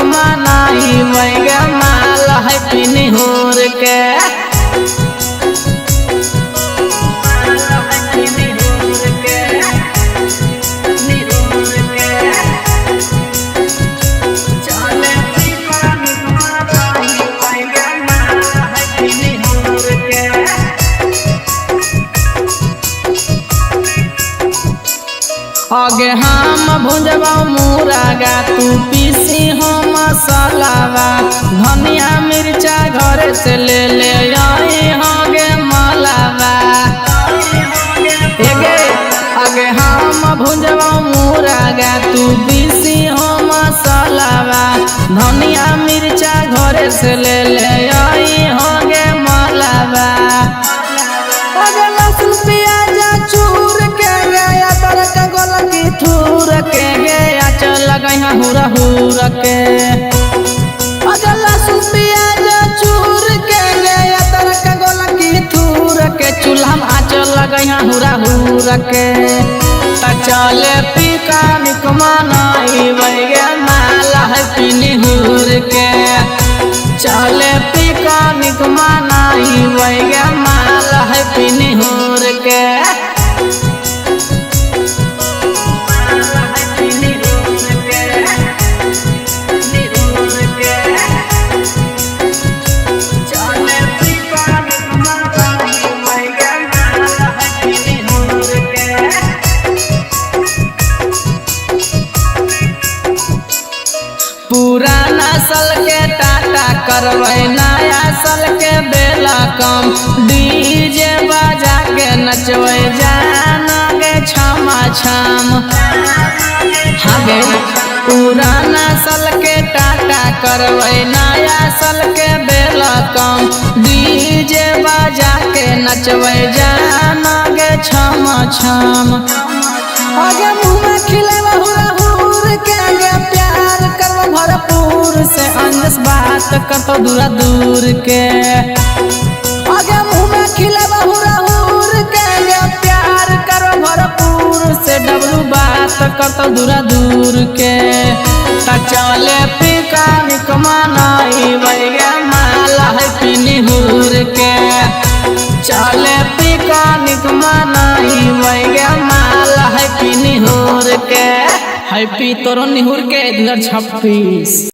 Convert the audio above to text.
मनाई वैगे माल हैप्पी निहुर के। आगे हम भुजबा मुरागा तू पीसी हो मसालावा, धनिया मिर्चा घर से ले ले आई आगे मलावा। आगे हम भुजबा मुरागा तू पीसी हो मसालावा, धनिया मिर्चा घर से ले ले आई आगे मलावा। आगे लहसुन प्याज चूर के गया तड़का गोलकी थूर के गया चल गया हुरा हुर के। आगे लहसुन प्याज चूर के गया तड़का गोलकी थूर के, चूल्हा में आचल गया हुरा हुर के। चले पिका निकमानाई वैगे माल हैप्पी निहुर के। चले पिका निकमानाई वैगे माल हैप्पी निहुर के। पुराना सल के टाटा करवै नया सल के बेला कम, डीजे बजा के नचवै जाना गे छमा छम। हगे पुराना सल के टाटा करवै नया सल के बेला कम, डीजे बजा के नचवै जाना गे छमा छम। आगे मुँह में खिलेवा हुरा हुर के गे प्यार करवा भरपूर से, अंजस बात करतो दूरा दूर के। आगे मुँह में खिलेवा हुरा हुर के गे प्यार करवा भरपूर से, डबलू बात करतो दूरा दूर के। चले पिका निकमानाई वैगे माल हैप्पी निहुर के। चले पिका निकमानाई वैगे माल हैप्पी निहुर के। हैप्पी तोरो निहुर के 2026।